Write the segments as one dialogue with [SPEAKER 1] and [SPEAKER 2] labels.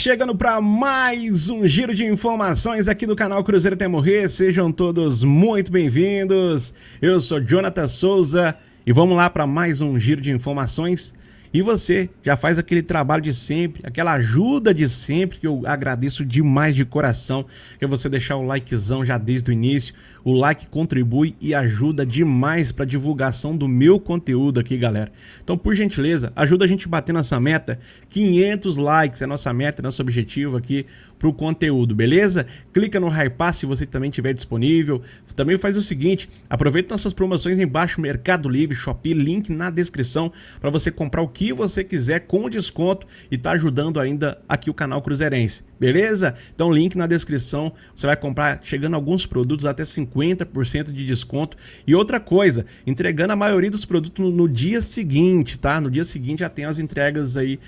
[SPEAKER 1] chegando para mais um giro de informações aqui do canal Cruzeiro Até Morrer. Sejam todos muito bem-vindos. Eu sou Jonathan Souza e vamos lá para mais um giro de informações. E você já faz aquele trabalho de sempre, aquela ajuda de sempre, que eu agradeço demais de coração, que é você deixar o likezão já desde o início. O like contribui e ajuda demais para a divulgação do meu conteúdo aqui, galera. Então, por gentileza, ajuda a gente a bater nessa meta. 500 likes é a nossa meta, nosso objetivo aqui para o conteúdo, beleza? Clica no Hypar se você também tiver disponível. Também faz o seguinte, aproveita nossas promoções embaixo, Mercado Livre, Shopee, link na descrição para você comprar o que você quiser com desconto e tá ajudando ainda aqui o canal Cruzeirense, beleza? Então link na descrição, você vai comprar chegando a alguns produtos até 50% de desconto. E outra coisa, entregando a maioria dos produtos no dia seguinte, tá? No dia seguinte já tem as entregas aí,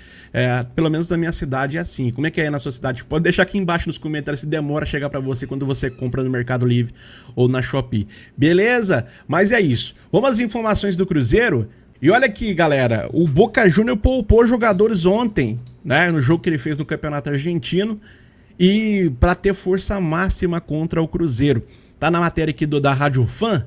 [SPEAKER 1] pelo menos na minha cidade é assim. Como é que é na sua cidade? Pode deixar aqui embaixo nos comentários se demora a chegar para você quando você compra no Mercado Livre ou na Shopee, beleza? Mas é isso, vamos às informações do Cruzeiro. E olha aqui, galera, o Boca Juniors poupou jogadores ontem, né, no jogo que ele fez no Campeonato Argentino, e para ter força máxima contra o Cruzeiro. Tá na matéria aqui da Rádio Fan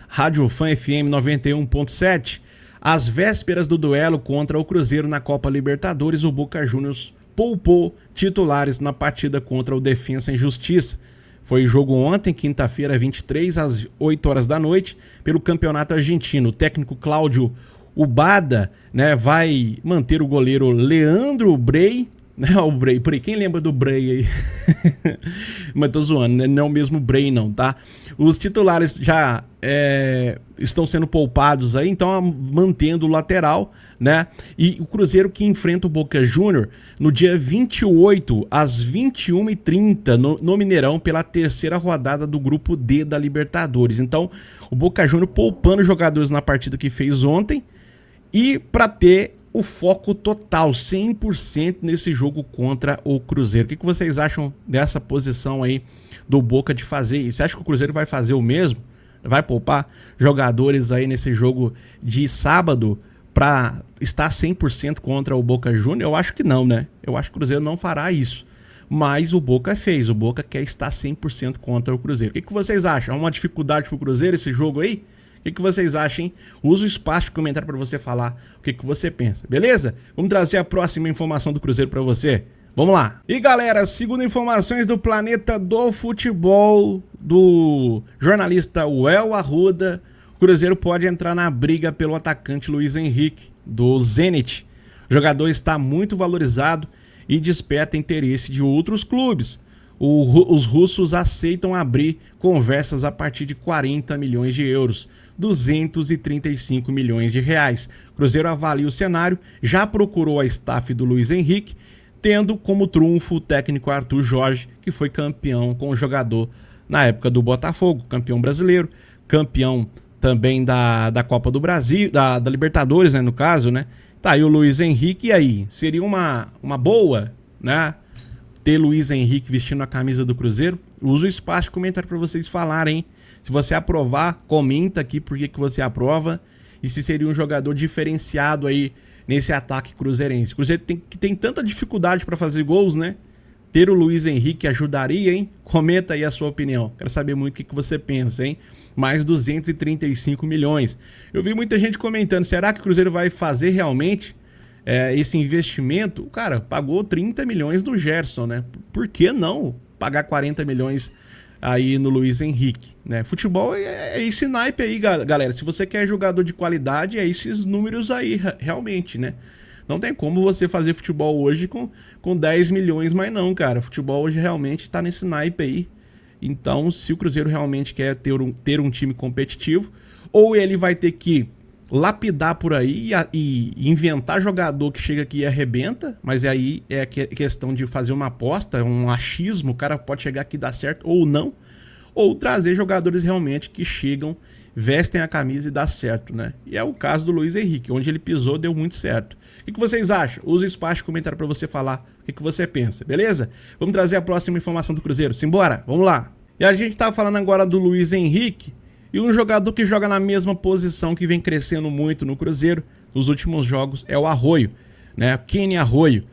[SPEAKER 1] FM 91.7. Às vésperas do duelo contra o Cruzeiro na Copa Libertadores, o Boca Juniors poupou titulares na partida contra o Defensa e Justiça. Foi jogo ontem, quinta-feira, 23, às 8 horas da noite, pelo Campeonato Argentino. O técnico Cláudio Ubada, né, vai manter o goleiro Leandro Brey, né, o Brey, quem lembra do Brey aí? Mas tô zoando, né? Não é o mesmo Brey não, tá? Os titulares já estão sendo poupados aí, então mantendo o lateral, né? E o Cruzeiro que enfrenta o Boca Juniors no dia 28, às 21h30, no Mineirão, pela terceira rodada do Grupo D da Libertadores. Então, o Boca Juniors poupando jogadores na partida que fez ontem e para ter o foco total, 100% nesse jogo contra o Cruzeiro. O que vocês acham dessa posição aí do Boca de fazer isso? Você acha que o Cruzeiro vai fazer o mesmo? Vai poupar jogadores aí nesse jogo de sábado para estar 100% contra o Boca Juniors? Eu acho que não, né? Eu acho que o Cruzeiro não fará isso. Mas o Boca fez, o Boca quer estar 100% contra o Cruzeiro. O que vocês acham? É uma dificuldade pro Cruzeiro esse jogo aí? O que vocês acham, hein? Usa o espaço de comentário para você falar o que você pensa, beleza? Vamos trazer a próxima informação do Cruzeiro para você. Vamos lá. E galera, segundo informações do Planeta do Futebol, do jornalista Well Arruda, o Cruzeiro pode entrar na briga pelo atacante Luiz Henrique, do Zenit. O jogador está muito valorizado e desperta interesse de outros clubes. Os russos aceitam abrir conversas a partir de 40 milhões de euros, 235 milhões de reais. O Cruzeiro avalia o cenário, já procurou a staff do Luiz Henrique, tendo como trunfo o técnico Arthur Jorge, que foi campeão com o jogador na época do Botafogo, campeão brasileiro, campeão também da Copa do Brasil, da Libertadores, né, no caso, né? Tá aí o Luiz Henrique, e aí? Seria uma boa, né, ter Luiz Henrique vestindo a camisa do Cruzeiro? Usa o espaço de comentário para vocês falarem, hein? Se você aprovar, comenta aqui por que você aprova e se seria um jogador diferenciado aí nesse ataque cruzeirense. O Cruzeiro tem tanta dificuldade para fazer gols, né? Ter o Luiz Henrique ajudaria, hein? Comenta aí a sua opinião. Quero saber muito o que você pensa, hein? Mais 235 milhões. Eu vi muita gente comentando, será que o Cruzeiro vai fazer realmente esse investimento? Cara, pagou 30 milhões do Gerson, né? Por que não pagar 40 milhões aí no Luiz Henrique, né? Futebol é esse naipe aí, galera. Se você quer jogador de qualidade, é esses números aí, realmente, né? Não tem como você fazer futebol hoje com 10 milhões, mas não, cara. Futebol hoje realmente tá nesse naipe aí. Então, se o Cruzeiro realmente quer ter um time competitivo, ou ele vai ter que lapidar por aí e inventar jogador que chega aqui e arrebenta, mas aí é questão de fazer uma aposta, um achismo, o cara pode chegar aqui e dar certo ou não, ou trazer jogadores realmente que chegam, vestem a camisa e dá certo, né? E é o caso do Luiz Henrique, onde ele pisou deu muito certo. O que vocês acham? Usa o espaço de comentário para você falar o que você pensa, beleza? Vamos trazer a próxima informação do Cruzeiro, simbora, vamos lá. E a gente tá falando agora do Luiz Henrique, e um jogador que joga na mesma posição, que vem crescendo muito no Cruzeiro nos últimos jogos, é o Arroio, né? Kenny Arroio.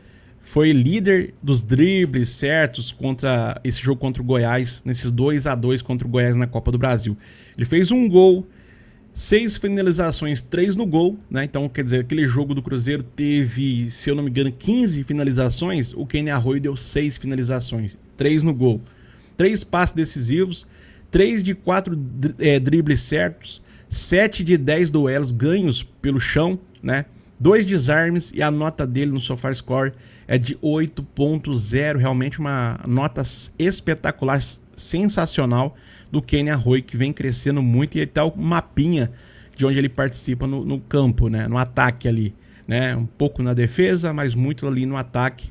[SPEAKER 1] foi líder dos dribles certos contra esse jogo contra o Goiás, nesses 2-2 contra o Goiás na Copa do Brasil. Ele fez um gol, 6 finalizações, 3 no gol, né? Então, quer dizer, aquele jogo do Cruzeiro teve, se eu não me engano, 15 finalizações, o Kenny Arroyo deu 6 finalizações, 3 no gol. 3 passes decisivos, 3 de 4 dribles certos, 7 de 10 duelos ganhos pelo chão, né? 2 desarmes, e a nota dele no SofaScore é de 8.0, realmente uma nota espetacular, sensacional do Kenny Arroyo, que vem crescendo muito, e tá o mapinha de onde ele participa no campo, né? No ataque ali, né? Um pouco na defesa, mas muito ali no ataque,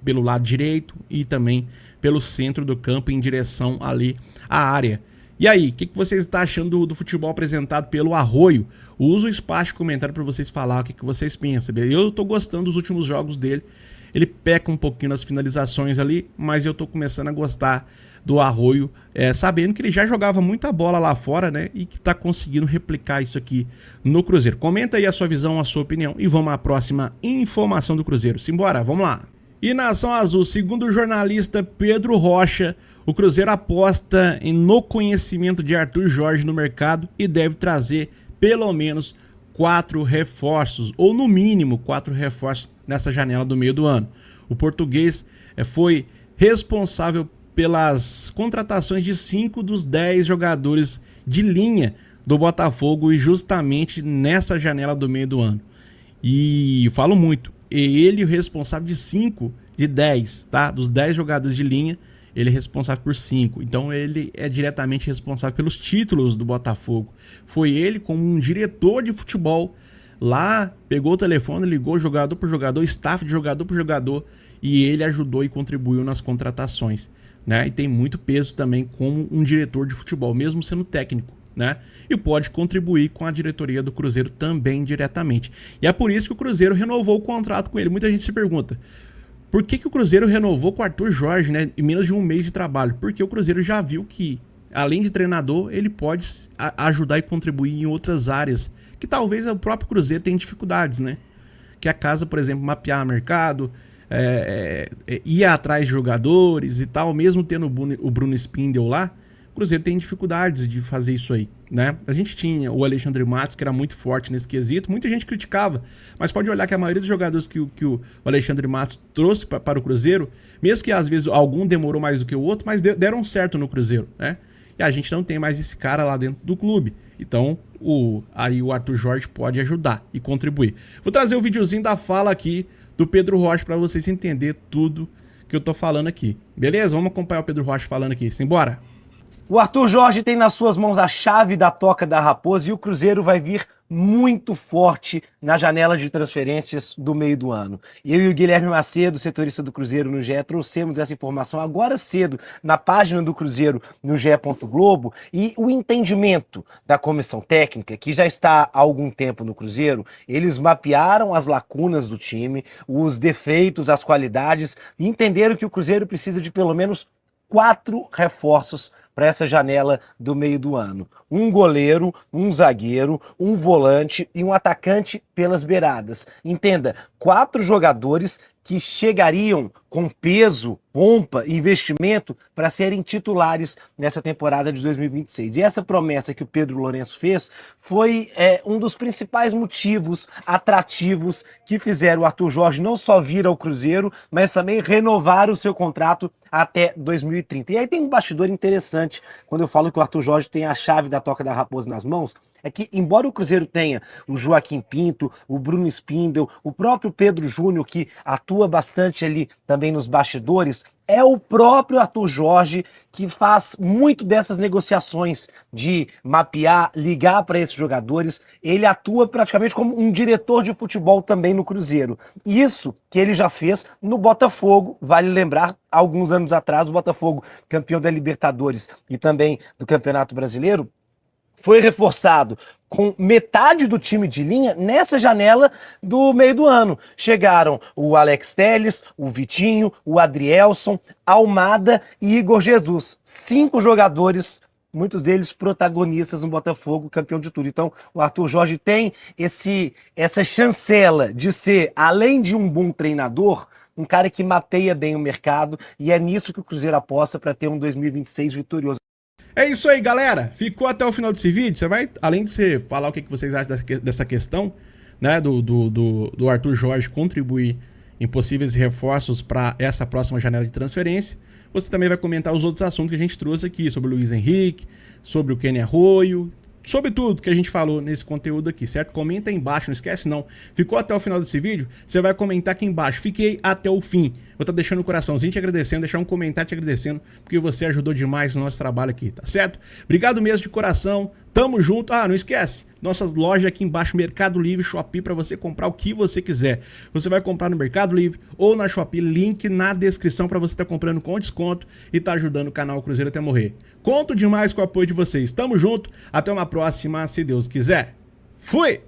[SPEAKER 1] pelo lado direito e também pelo centro do campo em direção ali à área. E aí, o que vocês estão achando do futebol apresentado pelo Arroyo? Uso o espaço de comentário para vocês falar o que vocês pensam. Eu tô gostando dos últimos jogos dele. Ele peca um pouquinho nas finalizações ali, mas eu tô começando a gostar do Arroyo, sabendo que ele já jogava muita bola lá fora, né? E que tá conseguindo replicar isso aqui no Cruzeiro. Comenta aí a sua visão, a sua opinião, e vamos à próxima informação do Cruzeiro. Simbora, vamos lá. E Nação Azul, segundo o jornalista Pedro Rocha, o Cruzeiro aposta no conhecimento de Arthur Jorge no mercado e deve trazer pelo menos 4 reforços, ou no mínimo 4 reforços nessa janela do meio do ano. O português foi responsável pelas contratações de 5 dos 10 jogadores de linha do Botafogo, e justamente nessa janela do meio do ano. E falo muito, ele é o responsável de 5 de 10, tá? Dos 10 jogadores de linha, ele é responsável por 5. Então ele é diretamente responsável pelos títulos do Botafogo. Foi ele, como um diretor de futebol, lá pegou o telefone, ligou jogador por jogador, staff de jogador por jogador, e ele ajudou e contribuiu nas contratações, né? E tem muito peso também como um diretor de futebol, mesmo sendo técnico, né? E pode contribuir com a diretoria do Cruzeiro também diretamente. E é por isso que o Cruzeiro renovou o contrato com ele. Muita gente se pergunta: por que o Cruzeiro renovou com o Arthur Jorge, né, em menos de um mês de trabalho? Porque o Cruzeiro já viu que, além de treinador, ele pode ajudar e contribuir em outras áreas que talvez o próprio Cruzeiro tenha dificuldades, né? Que a casa, por exemplo, mapear mercado, ir atrás de jogadores e tal, mesmo tendo o Bruno Spindel lá, o Cruzeiro tem dificuldades de fazer isso aí, né? A gente tinha o Alexandre Matos, que era muito forte nesse quesito, muita gente criticava, mas pode olhar que a maioria dos jogadores que o Alexandre Matos trouxe para o Cruzeiro, mesmo que às vezes algum demorou mais do que o outro, mas deram certo no Cruzeiro, né? E a gente não tem mais esse cara lá dentro do clube. Então, aí o Arthur Jorge pode ajudar e contribuir. Vou trazer o videozinho da fala aqui do Pedro Rocha para vocês entenderem tudo que eu tô falando aqui. Beleza? Vamos acompanhar o Pedro Rocha falando aqui. Simbora!
[SPEAKER 2] O Arthur Jorge tem nas suas mãos a chave da toca da Raposa, e o Cruzeiro vai vir muito forte na janela de transferências do meio do ano. Eu e o Guilherme Macedo, setorista do Cruzeiro no GE, trouxemos essa informação agora cedo na página do Cruzeiro no GE. Globo, e o entendimento da comissão técnica, que já está há algum tempo no Cruzeiro, eles mapearam as lacunas do time, os defeitos, as qualidades, e entenderam que o Cruzeiro precisa de pelo menos 4 reforços para essa janela do meio do ano. Um goleiro, um zagueiro, um volante e um atacante pelas beiradas. Entenda, 4 jogadores que chegariam com peso, pompa e investimento para serem titulares nessa temporada de 2026. E essa promessa que o Pedro Lourenço fez foi um dos principais motivos atrativos que fizeram o Arthur Jorge não só vir ao Cruzeiro, mas também renovar o seu contrato até 2030. E aí tem um bastidor interessante quando eu falo que o Arthur Jorge tem a chave da toca da Raposa nas mãos, é que, embora o Cruzeiro tenha o Joaquim Pinto, o Bruno Spindel, o próprio Pedro Júnior, que atua bastante ali também nos bastidores, é o próprio Arthur Jorge que faz muito dessas negociações de mapear, ligar para esses jogadores. Ele atua praticamente como um diretor de futebol também no Cruzeiro. Isso que ele já fez no Botafogo, vale lembrar, alguns anos atrás, o Botafogo, campeão da Libertadores e também do Campeonato Brasileiro, foi reforçado com metade do time de linha nessa janela do meio do ano. Chegaram o Alex Telles, o Vitinho, o Adrielson, Almada e Igor Jesus. 5 jogadores, muitos deles protagonistas no Botafogo, campeão de tudo. Então, o Arthur Jorge tem essa chancela de ser, além de um bom treinador, um cara que mapeia bem o mercado, e é nisso que o Cruzeiro aposta para ter um 2026 vitorioso.
[SPEAKER 1] É isso aí, galera. Ficou até o final desse vídeo. Você vai, além de você falar o que vocês acham dessa questão, né, do Arthur Jorge contribuir em possíveis reforços para essa próxima janela de transferência, você também vai comentar os outros assuntos que a gente trouxe aqui, sobre o Luiz Henrique, sobre o Kenny Arroio, sobre tudo que a gente falou nesse conteúdo aqui, certo? Comenta aí embaixo, não esquece não. Ficou até o final desse vídeo? Você vai comentar aqui embaixo. Fiquei até o fim. Vou estar deixando um coraçãozinho te agradecendo, deixar um comentário te agradecendo, porque você ajudou demais no nosso trabalho aqui, tá certo? Obrigado mesmo de coração. Tamo junto. Ah, não esquece, nossa loja aqui embaixo, Mercado Livre, Shopee, para você comprar o que você quiser. Você vai comprar no Mercado Livre ou na Shopee, link na descrição para você estar comprando com desconto e tá ajudando o canal Cruzeiro até morrer. Conto demais com o apoio de vocês. Tamo junto, até uma próxima, se Deus quiser. Fui!